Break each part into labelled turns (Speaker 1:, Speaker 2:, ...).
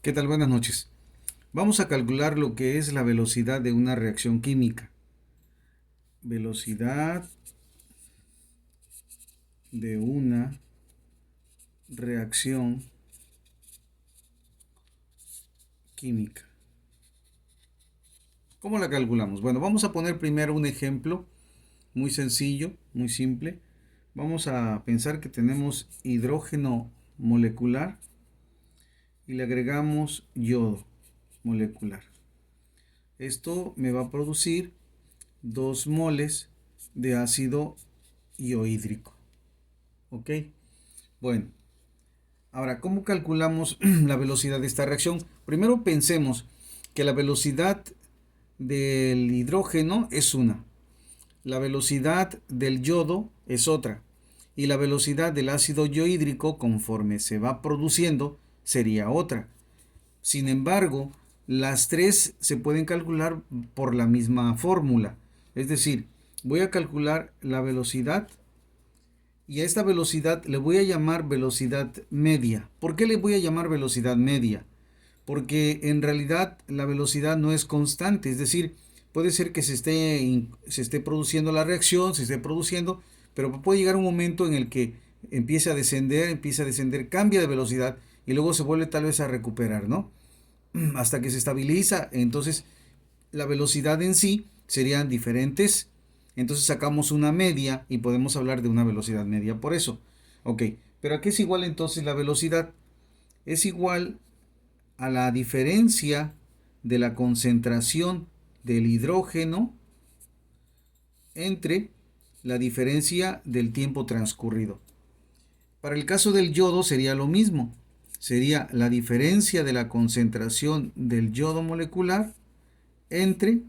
Speaker 1: ¿Qué tal? Buenas noches. Vamos a calcular lo que es la velocidad de una reacción química. Velocidad de una reacción química. ¿Cómo la calculamos? Bueno, vamos a poner primero un ejemplo muy sencillo, muy simple. Vamos a pensar que tenemos hidrógeno molecular y le agregamos yodo molecular. Esto me va a producir 2 moles de ácido iohídrico. ¿Ok? Bueno, ahora, ¿cómo calculamos la velocidad de esta reacción? Primero pensemos que la velocidad del hidrógeno es una, la velocidad del yodo es otra y la velocidad del ácido iohídrico conforme se va produciendo sería otra. Sin embargo, las tres se pueden calcular por la misma fórmula. Es decir, voy a calcular la velocidad y a esta velocidad le voy a llamar velocidad media. ¿Por qué le voy a llamar velocidad media? Porque en realidad la velocidad no es constante, es decir, puede ser que se esté produciendo la reacción, se esté produciendo, pero puede llegar un momento en el que empieza a descender, cambia de velocidad y luego se vuelve tal vez a recuperar, ¿no? Hasta que se estabiliza, entonces la velocidad en sí serían diferentes. Entonces sacamos una media y podemos hablar de una velocidad media por eso. Ok, pero ¿a qué es igual entonces la velocidad? Es igual a la diferencia de la concentración del hidrógeno entre la diferencia del tiempo transcurrido. Para el caso del yodo sería lo mismo. Sería la diferencia de la concentración del yodo molecular entre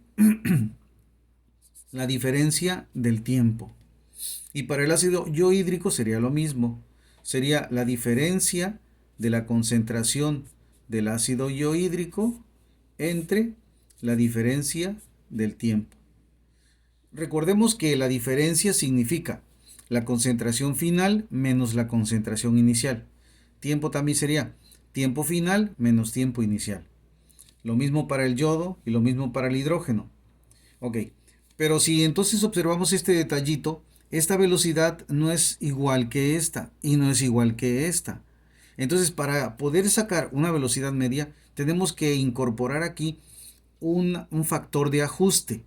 Speaker 1: la diferencia del tiempo. Y para el ácido iohídrico sería lo mismo. Sería la diferencia de la concentración del ácido iohídrico entre la diferencia del tiempo. Recordemos que la diferencia significa la concentración final menos la concentración inicial. Tiempo también sería tiempo final menos tiempo inicial. Lo mismo para el yodo y lo mismo para el hidrógeno. Ok, pero si entonces observamos este detallito, esta velocidad no es igual que esta y no es igual que esta. Entonces, para poder sacar una velocidad media, tenemos que incorporar aquí un factor de ajuste.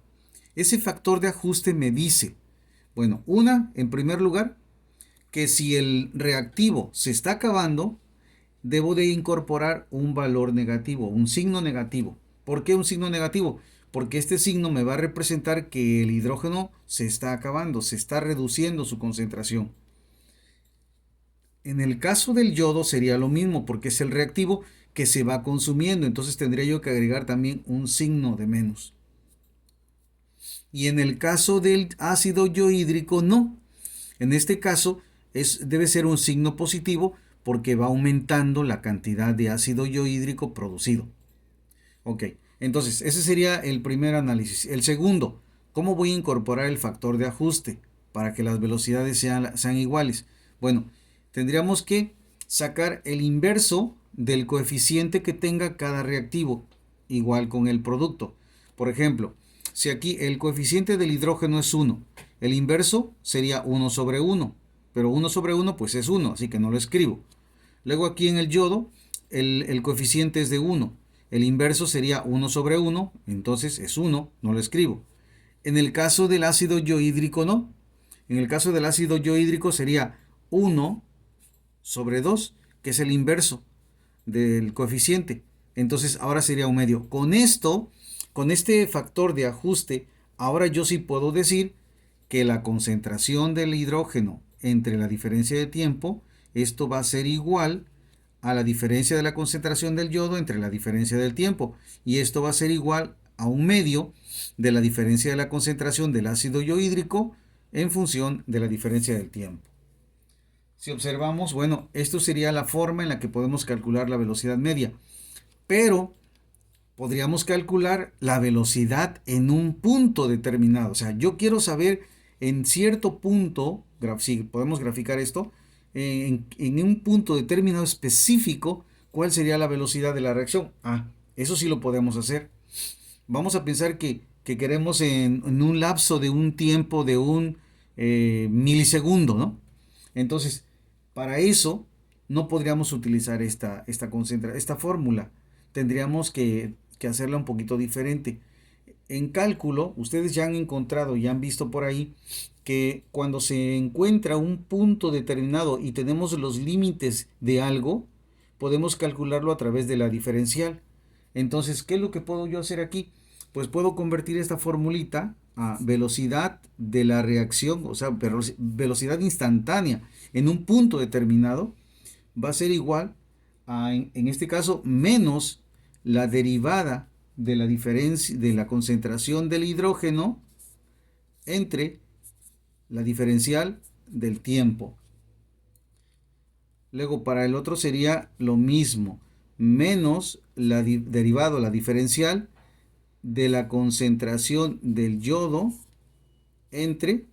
Speaker 1: Ese factor de ajuste me dice, bueno, en primer lugar, que si el reactivo se está acabando, debo de incorporar un valor negativo, un signo negativo. ¿Por qué un signo negativo? Porque este signo me va a representar que el hidrógeno se está acabando, se está reduciendo su concentración. En el caso del yodo sería lo mismo, porque es el reactivo que se va consumiendo, entonces tendría yo que agregar también un signo de menos. Y en el caso del ácido iohídrico no. En este caso debe ser un signo positivo porque va aumentando la cantidad de ácido iohídrico producido. Ok, entonces ese sería el primer análisis. El segundo, ¿cómo voy a incorporar el factor de ajuste para que las velocidades sean iguales? Bueno, tendríamos que sacar el inverso del coeficiente que tenga cada reactivo, igual con el producto. Por ejemplo, si aquí el coeficiente del hidrógeno es 1, el inverso sería 1 sobre 1, pero 1 sobre 1 pues es 1, así que no lo escribo. Luego aquí en el yodo el coeficiente es de 1. El inverso sería 1 sobre 1, entonces es 1, no lo escribo. En el caso del ácido iohídrico no. En el caso del ácido iohídrico sería 1 sobre 2, que es el inverso del coeficiente. Entonces ahora sería un medio. Con este factor de ajuste, ahora yo sí puedo decir que la concentración del hidrógeno entre la diferencia de tiempo, esto va a ser igual a la diferencia de la concentración del yodo entre la diferencia del tiempo. Y esto va a ser igual a un medio de la diferencia de la concentración del ácido iohídrico en función de la diferencia del tiempo. Si observamos, bueno, esto sería la forma en la que podemos calcular la velocidad media. Pero podríamos calcular la velocidad en un punto determinado. O sea, yo quiero saber en cierto punto, si podemos graficar esto, en un punto determinado específico, ¿cuál sería la velocidad de la reacción? Ah, eso sí lo podemos hacer. Vamos a pensar que queremos en un lapso de un tiempo de un milisegundo, ¿no? Entonces, para eso no podríamos utilizar esta fórmula. Tendríamos que hacerla un poquito diferente. En cálculo, ustedes ya han encontrado y han visto por ahí que cuando se encuentra un punto determinado y tenemos los límites de algo, podemos calcularlo a través de la diferencial. Entonces, ¿qué es lo que puedo yo hacer aquí? Pues puedo convertir esta formulita a velocidad de la reacción, o sea, velocidad instantánea en un punto determinado, va a ser igual a, en este caso, menos la derivada de la diferencia de la concentración del hidrógeno entre la diferencial del tiempo. Luego para el otro sería lo mismo, menos la derivado, la diferencial de la concentración del yodo entre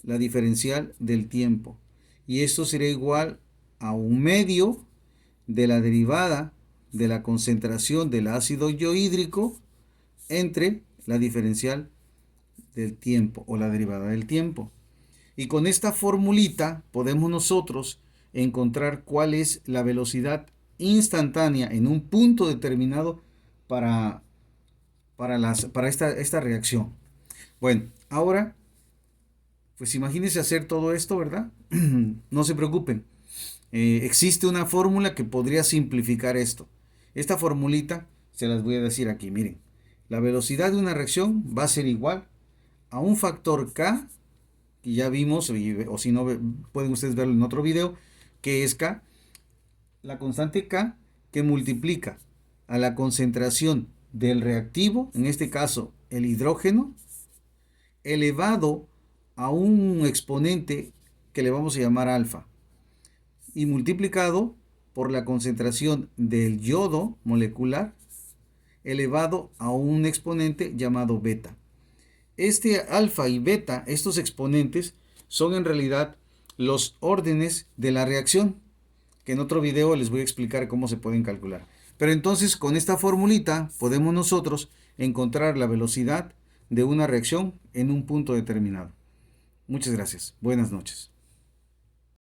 Speaker 1: la diferencial del tiempo. Y esto sería igual a un medio de la derivada de la concentración del ácido yohídrico entre la diferencial del tiempo o la derivada del tiempo. Y con esta formulita podemos nosotros encontrar cuál es la velocidad instantánea en un punto determinado para esta reacción. Bueno, ahora, pues imagínense hacer todo esto, ¿verdad? No se preocupen. Existe una fórmula que podría simplificar esto. Esta formulita se las voy a decir aquí. Miren, la velocidad de una reacción va a ser igual a un factor K, que ya vimos, o si no, pueden ustedes verlo en otro video, que es K, la constante K que multiplica a la concentración del reactivo, en este caso el hidrógeno, elevado a un exponente que le vamos a llamar alfa, y multiplicado por la concentración del yodo molecular, elevado a un exponente llamado beta. Este alfa y beta, estos exponentes, son en realidad los órdenes de la reacción, que en otro video les voy a explicar cómo se pueden calcular. Pero entonces con esta formulita podemos nosotros encontrar la velocidad de una reacción en un punto determinado. Muchas gracias. Buenas noches.